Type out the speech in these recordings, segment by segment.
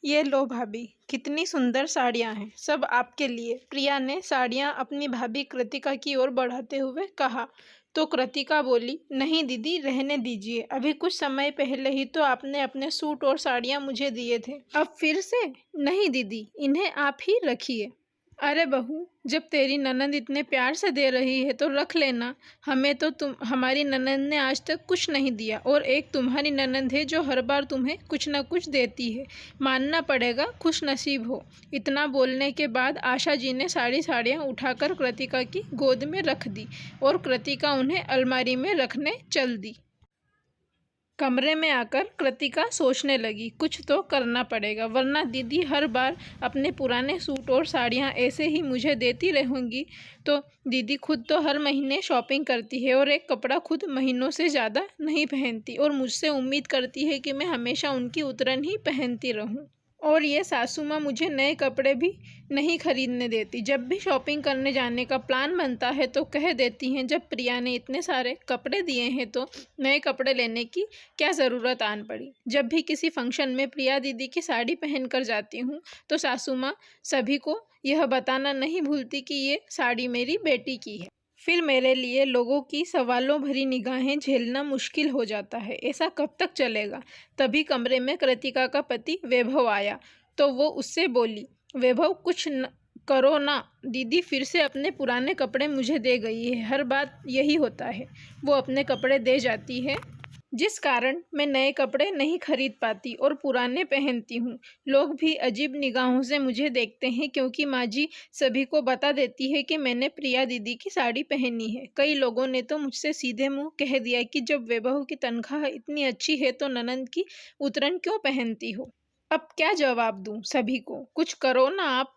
ये लो भाभी, कितनी सुंदर साड़ियाँ हैं, सब आपके लिए। प्रिया ने साड़ियाँ अपनी भाभी कृतिका की ओर बढ़ाते हुए कहा। तो कृतिका बोली, नहीं दीदी, रहने दीजिए। अभी कुछ समय पहले ही तो आपने अपने सूट और साड़ियाँ मुझे दिए थे, अब फिर से? नहीं दीदी, इन्हें आप ही रखिए। अरे बहू, जब तेरी ननद इतने प्यार से दे रही है तो रख लेना। हमें तो हमारी ननद ने आज तक कुछ नहीं दिया, और एक तुम्हारी ननद है जो हर बार तुम्हें कुछ न कुछ देती है। मानना पड़ेगा, खुश नसीब हो। इतना बोलने के बाद आशा जी ने सारी साड़ियाँ उठाकर कृतिका की गोद में रख दी और कृतिका उन्हें अलमारी में रखने चल दी। कमरे में आकर कृतिका सोचने लगी, कुछ तो करना पड़ेगा, वरना दीदी हर बार अपने पुराने सूट और साड़ियाँ ऐसे ही मुझे देती रहूँगी तो दीदी खुद तो हर महीने शॉपिंग करती है और एक कपड़ा खुद महीनों से ज़्यादा नहीं पहनती, और मुझसे उम्मीद करती है कि मैं हमेशा उनकी उतरन ही पहनती रहूँ। और ये सासू माँ मुझे नए कपड़े भी नहीं खरीदने देती। जब भी शॉपिंग करने जाने का प्लान बनता है तो कह देती हैं, जब प्रिया ने इतने सारे कपड़े दिए हैं तो नए कपड़े लेने की क्या ज़रूरत आन पड़ी। जब भी किसी फंक्शन में प्रिया दीदी की साड़ी पहन कर जाती हूँ तो सासू माँ सभी को यह बताना नहीं भूलती कि ये साड़ी मेरी बेटी की है। फिर मेरे लिए लोगों की सवालों भरी निगाहें झेलना मुश्किल हो जाता है। ऐसा कब तक चलेगा? तभी कमरे में कृतिका का पति वैभव आया तो वो उससे बोली, वैभव कुछ करो ना, दीदी फिर से अपने पुराने कपड़े मुझे दे गई है। हर बात यही होता है, वो अपने कपड़े दे जाती है जिस कारण मैं नए कपड़े नहीं खरीद पाती और पुराने पहनती हूँ। लोग भी अजीब निगाहों से मुझे देखते हैं क्योंकि माँ जी सभी को बता देती है कि मैंने प्रिया दीदी की साड़ी पहनी है। कई लोगों ने तो मुझसे सीधे मुंह कह दिया कि जब वैभव की तनख्वाह इतनी अच्छी है तो ननद की उतरन क्यों पहनती हो। अब क्या जवाब दूँ सभी को? कुछ करो ना आप।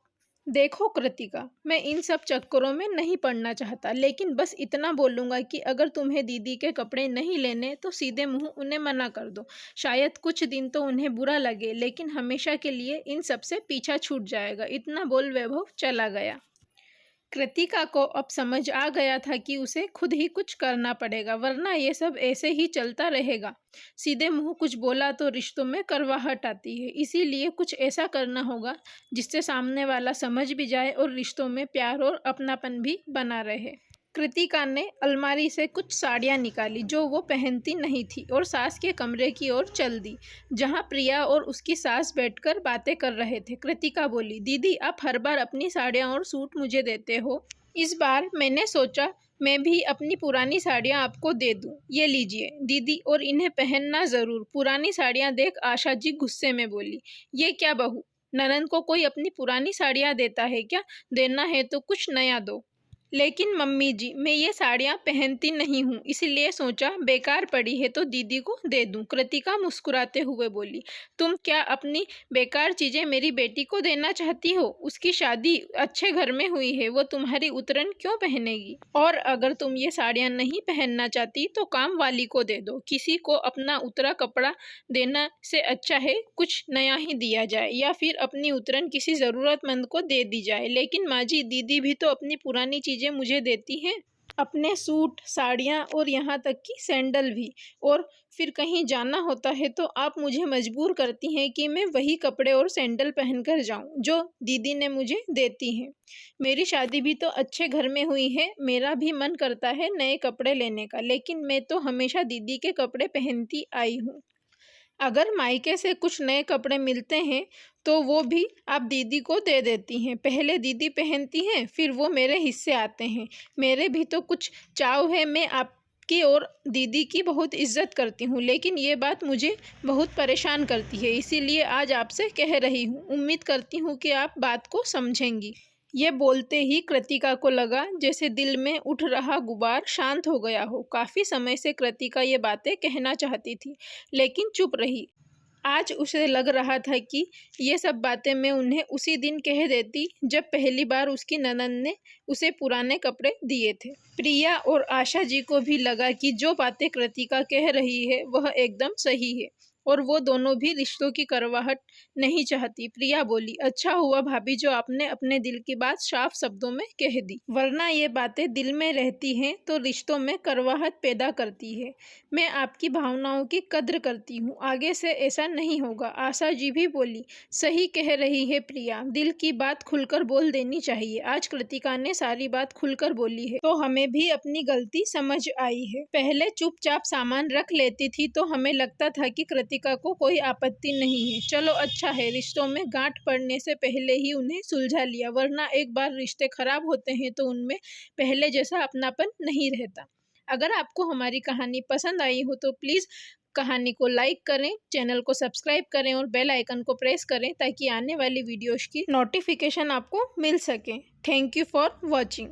देखो कृतिका, मैं इन सब चक्करों में नहीं पड़ना चाहता, लेकिन बस इतना बोलूँगा कि अगर तुम्हें दीदी के कपड़े नहीं लेने तो सीधे मुंह उन्हें मना कर दो। शायद कुछ दिन तो उन्हें बुरा लगे, लेकिन हमेशा के लिए इन सब से पीछा छूट जाएगा। इतना बोल वैभव चला गया। कृतिका को अब समझ आ गया था कि उसे खुद ही कुछ करना पड़ेगा, वरना ये सब ऐसे ही चलता रहेगा। सीधे मुंह कुछ बोला तो रिश्तों में करवाहट आती है, इसीलिए कुछ ऐसा करना होगा जिससे सामने वाला समझ भी जाए और रिश्तों में प्यार और अपनापन भी बना रहे। कृतिका ने अलमारी से कुछ साड़ियाँ निकाली जो वो पहनती नहीं थी और सास के कमरे की ओर चल दी, जहाँ प्रिया और उसकी सास बैठकर बातें कर रहे थे। कृतिका बोली, दीदी आप हर बार अपनी साड़ियाँ और सूट मुझे देते हो, इस बार मैंने सोचा मैं भी अपनी पुरानी साड़ियाँ आपको दे दूँ। ये लीजिए दीदी, और इन्हें पहनना ज़रूर। पुरानी साड़ियाँ देख आशा जी गुस्से में बोली, ये क्या बहू, ननद को कोई अपनी पुरानी साड़ियाँ देता है क्या? देना है तो कुछ नया दो। लेकिन मम्मी जी, मैं ये साड़ियाँ पहनती नहीं हूँ, इसलिए सोचा बेकार पड़ी है तो दीदी को दे दूँ। कृतिका मुस्कुराते हुए बोली, तुम क्या अपनी बेकार चीज़ें मेरी बेटी को देना चाहती हो? उसकी शादी अच्छे घर में हुई है, वो तुम्हारी उतरन क्यों पहनेगी? और अगर तुम ये साड़ियाँ नहीं पहनना चाहती तो काम वाली को दे दो। किसी को अपना उतरा कपड़ा देना से अच्छा है कुछ नया ही दिया जाए, या फिर अपनी उतरन किसी ज़रूरतमंद को दे दी जाए। लेकिन माँ जी, दीदी भी तो अपनी पुरानी चीज़ें मुझे देती हैं, अपने सूट, साड़ियाँ और यहाँ तक कि सैंडल भी। और फिर कहीं जाना होता है तो आप मुझे मजबूर करती हैं कि मैं वही कपड़े और सैंडल पहनकर जाऊँ जो दीदी ने मुझे देती हैं। मेरी शादी भी तो अच्छे घर में हुई है, मेरा भी मन करता है नए कपड़े लेने का, लेकिन मैं तो हमेशा दीदी के कपड़े पहनती आई हूँ। अगर मायके से कुछ नए कपड़े मिलते हैं तो वो भी आप दीदी को दे देती हैं। पहले दीदी पहनती हैं, फिर वो मेरे हिस्से आते हैं। मेरे भी तो कुछ चाव है, मैं आपकी और दीदी की बहुत इज्जत करती हूँ, लेकिन ये बात मुझे बहुत परेशान करती है, इसीलिए आज आपसे कह रही हूँ। उम्मीद करती हूँ कि आप बात को समझेंगी। ये बोलते ही कृतिका को लगा जैसे दिल में उठ रहा गुबार शांत हो गया हो। काफ़ी समय से कृतिका ये बातें कहना चाहती थी, लेकिन चुप रही। आज उसे लग रहा था कि ये सब बातें मैं उन्हें उसी दिन कह देती जब पहली बार उसकी ननद ने उसे पुराने कपड़े दिए थे। प्रिया और आशा जी को भी लगा कि जो बातें कृतिका कह रही है वह एकदम सही है। और वो दोनों भी रिश्तों की करवाहट नहीं चाहती। प्रिया बोली, अच्छा हुआ भाभी जो आपने अपने दिल की बात साफ शब्दों में कह दी, वरना ये बातें दिल में रहती हैं तो रिश्तों में करवाहट पैदा करती है। मैं आपकी भावनाओं की कद्र करती हूँ, आगे से ऐसा नहीं होगा। आशा जी भी बोली, सही कह रही है प्रिया, दिल की बात खुलकर बोल देनी चाहिए। आज कृतिका ने सारी बात खुलकर बोली है तो हमें भी अपनी गलती समझ आई है। पहले चुपचाप सामान रख लेती थी तो हमें लगता था कि कृतिका को कोई आपत्ति नहीं है। चलो अच्छा है, रिश्तों में गांठ पड़ने से पहले ही उन्हें सुलझा लिया, वरना एक बार रिश्ते खराब होते हैं तो उनमें पहले जैसा अपनापन नहीं रहता। अगर आपको हमारी कहानी पसंद आई हो तो प्लीज़ कहानी को लाइक करें, चैनल को सब्सक्राइब करें और बेल आइकन को प्रेस करें ताकि आने वाली वीडियोज़ की नोटिफिकेशन आपको मिल सके। Thank you for watching.